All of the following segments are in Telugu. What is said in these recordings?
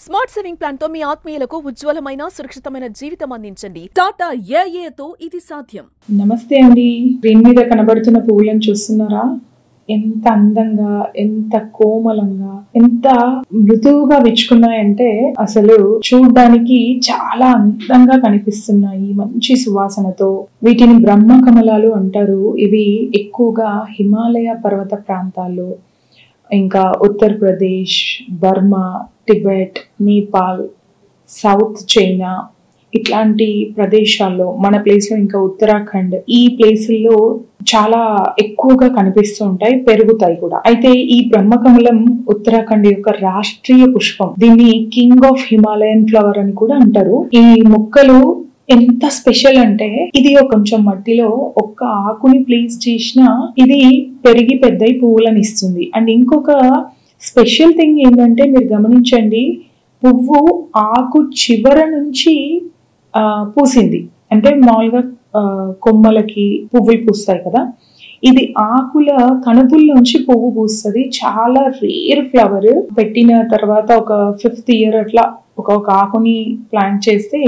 స్మార్ట్ సేవింగ్ ప్లాన్ తో మీ ఆత్మీయులకు ఉజ్వలమైన సురక్షితమైన జీవితం అందించండి. టాటా ఏఏతో ఇది సాధ్యం. నమస్తే అండి. స్క్రీన్ మీద కనబడుతున్న పువ్వులను చూస్తున్నారా? ఎంత అందంగా, ఎంత కోమలంగా, ఎంత మృదువుగా విచ్చుకున్నాయంటే అసలు చూడ్డానికి చాలా అందంగా కనిపిస్తున్నాయి. మంచి సువాసనతో. వీటిని బ్రహ్మ కమలాలు అంటారు. ఇవి ఎక్కువగా హిమాలయ పర్వత ప్రాంతాల్లో, ఇంకా Uttar Pradesh, Burma, Tibet, Nepal, south China ఇట్లాంటి ప్రదేశాల్లో, మన ప్లేస్లో ఇంకా ఉత్తరాఖండ్, ఈ ప్లేసుల్లో చాలా ఎక్కువగా కనిపిస్తూ ఉంటాయి, పెరుగుతాయి కూడా. అయితే ఈ బ్రహ్మకమలం ఉత్తరాఖండ్ యొక్క రాష్ట్రీయ పుష్పం. దీన్ని కింగ్ ఆఫ్ హిమాలయన్ ఫ్లవర్ అని కూడా అంటారు. ఈ మొక్కలు ఎంత స్పెషల్ అంటే, ఇది కొంచెం మట్టిలో ఒక్క ఆకుని ప్లేస్ చేసినా ఇది పెరిగి పెద్దయి పువ్వులను ఇస్తుంది. అండ్ ఇంకొక స్పెషల్ థింగ్ ఏంటంటే, మీరు గమనించండి, పువ్వు ఆకు చివర నుంచి పూసింది. అంటే మామూలుగా కొమ్మలకి పువ్వులు పూస్తాయి కదా, ఇది ఆకుల కణుపుల నుంచి పువ్వు పూస్తుంది. చాలా రేర్ ఫ్లవర్. పెట్టిన తర్వాత ఒక 5th ఇయర్ అట్లా ఒక ఆకుని ప్లాంట్ చేస్తే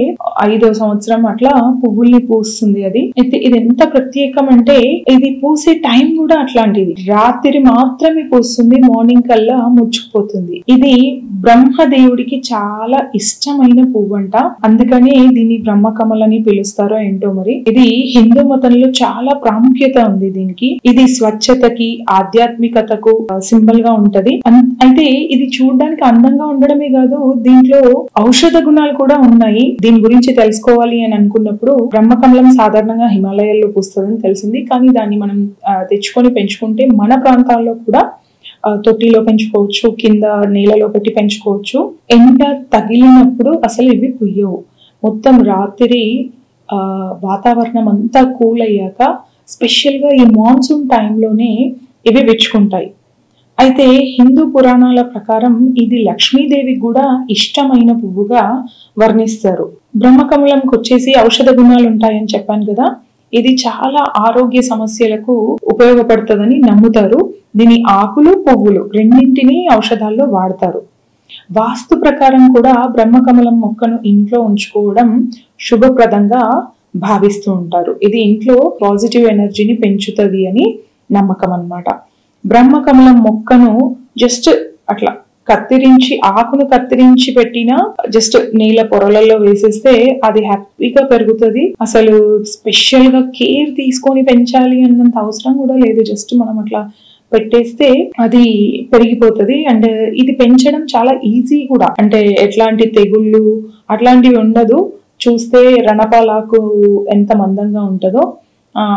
5వ సంవత్సరం అట్లా పువ్వుల్ని పూస్తుంది. అది అయితే ఇది ఎంత ప్రత్యేకం అంటే, ఇది పూసే టైం కూడా అట్లాంటిది. రాత్రి మాత్రమే పూస్తుంది, మార్నింగ్ కల్లా ముచ్చుకుపోతుంది. ఇది బ్రహ్మదేవుడికి చాలా ఇష్టమైన పువ్వు అంట. అందుకని దీన్ని బ్రహ్మకమలని పిలుస్తారో ఏంటో మరి. ఇది హిందూ మతంలో చాలా ప్రాముఖ్యత ఉంది దీనికి. ఇది స్వచ్ఛతకి, ఆధ్యాత్మికతకు సింబల్ గా ఉంటది. అయితే ఇది చూడడానికి అందంగా ఉండడమే కాదు, దీంట్లో ఔషధ గుణాలు కూడా ఉన్నాయి. దీని గురించి తెలుసుకోవాలి అని అనుకున్నప్పుడు, బ్రహ్మకమలం సాధారణంగా హిమాలయాల్లో పూస్తుందని తెలిసింది. కానీ దాన్ని మనం తెచ్చుకొని పెంచుకుంటే మన ప్రాంతాల్లో కూడా తొట్టిలో పెంచుకోవచ్చు, కింద నేలలో పెట్టి పెంచుకోవచ్చు. ఎండ తగిలినప్పుడు అసలు ఇవి పుయ్యవు. మొత్తం రాత్రి వాతావరణం అంతా కూల్ అయ్యాక, స్పెషల్ గా ఈ మాన్సూన్ టైంలోనే ఇవి విచ్చుకుంటాయి. అయితే హిందూ పురాణాల ప్రకారం ఇది లక్ష్మీదేవికి కూడా ఇష్టమైన పువ్వుగా వర్ణిస్తారు. బ్రహ్మకమలంకి వచ్చేసి ఔషధ గుణాలు ఉంటాయని చెప్పాను కదా, ఇది చాలా ఆరోగ్య సమస్యలకు ఉపయోగపడుతుందని నమ్ముతారు. దీని ఆకులు, పువ్వులు రెండింటినీ ఔషధాల్లో వాడతారు. వాస్తు ప్రకారం కూడా బ్రహ్మకమలం మొక్కను ఇంట్లో ఉంచుకోవడం శుభప్రదంగా భావిస్తూ ఉంటారు. ఇది ఇంట్లో పాజిటివ్ ఎనర్జీని పెంచుతుంది అని నమ్మకం అన్నమాట. బ్రహ్మకమలం మొక్కను జస్ట్ అట్లా కత్తిరించి, ఆకును కత్తిరించి పెట్టినా జస్ట్ నీళ్ళ పొరలలో వేసేస్తే అది హ్యాపీగా పెరుగుతుంది. అసలు స్పెషల్ గా కేర్ తీసుకొని పెంచాలి అన్నంత అవసరం కూడా లేదు. జస్ట్ మనం అట్లా పెట్టేస్తే అది పెరిగిపోతుంది. అండ్ ఇది పెంచడం చాలా ఈజీ కూడా. అంటే ఎట్లాంటి తెగుళ్ళు అట్లాంటివి ఉండదు. చూస్తే రణపాలాకు ఎంత మందంగా ఉంటుందో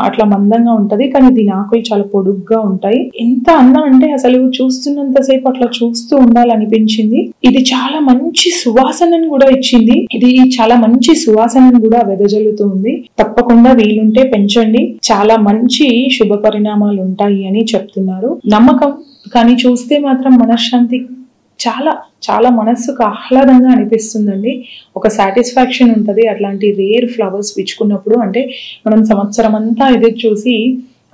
అట్లా మందంగా ఉంటది. కానీ దీని ఆకులు చాలా పొడుగ్గా ఉంటాయి. ఎంత అందం అంటే అసలు చూస్తున్నంతసేపు అట్లా చూస్తూ ఉండాలనిపించింది. ఇది చాలా మంచి సువాసనను కూడా ఇచ్చింది. ఇది చాలా మంచి సువాసనను కూడా వెదజల్లుతుంది. తప్పకుండా వీలుంటే పెంచండి, చాలా మంచి శుభ పరిణామాలు ఉంటాయి అని చెప్తున్నారు. నమ్మకం. కానీ చూస్తే మాత్రం మనశ్శాంతి, చాలా చాలా మనస్సుకు ఆహ్లాదంగా అనిపిస్తుందండి. ఒక సాటిస్ఫాక్షన్ ఉంటుంది అట్లాంటి రేర్ ఫ్లవర్స్ విచ్చుకున్నప్పుడు. అంటే మనం సంవత్సరం అంతా ఎదురు చూసి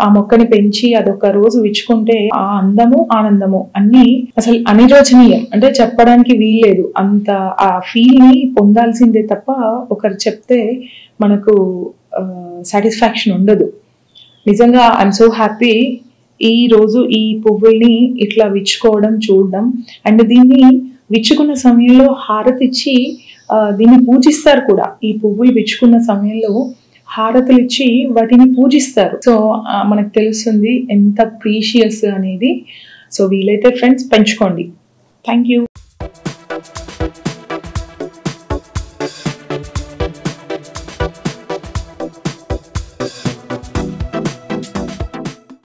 ఆ మొక్కని పెంచి అదొక రోజు విచ్చుకుంటే ఆ అందము, ఆనందము అన్ని అసలు అనిర్వచనీయం. అంటే చెప్పడానికి వీల్లేదు. అంత ఆ ఫీల్ ని పొందాల్సిందే తప్ప ఒకరు చెప్తే మనకు సాటిస్ఫాక్షన్ ఉండదు. నిజంగా ఐఎమ్ సో హ్యాపీ ఈ రోజు ఈ పువ్వుల్ని ఇట్లా విచ్చుకోవడం, చూడడం. అండ్ దీన్ని విచ్చుకున్న సమయంలో హారతిచ్చి దీన్ని పూజిస్తారు కూడా. ఈ పువ్వులు విచ్చుకున్న సమయంలో హారతులు ఇచ్చి వాటిని పూజిస్తారు. సో మనకు తెలుస్తుంది ఎంత ప్రీషియస్ అనేది. సో వీలైతే ఫ్రెండ్స్ పెంచుకోండి. Thank you.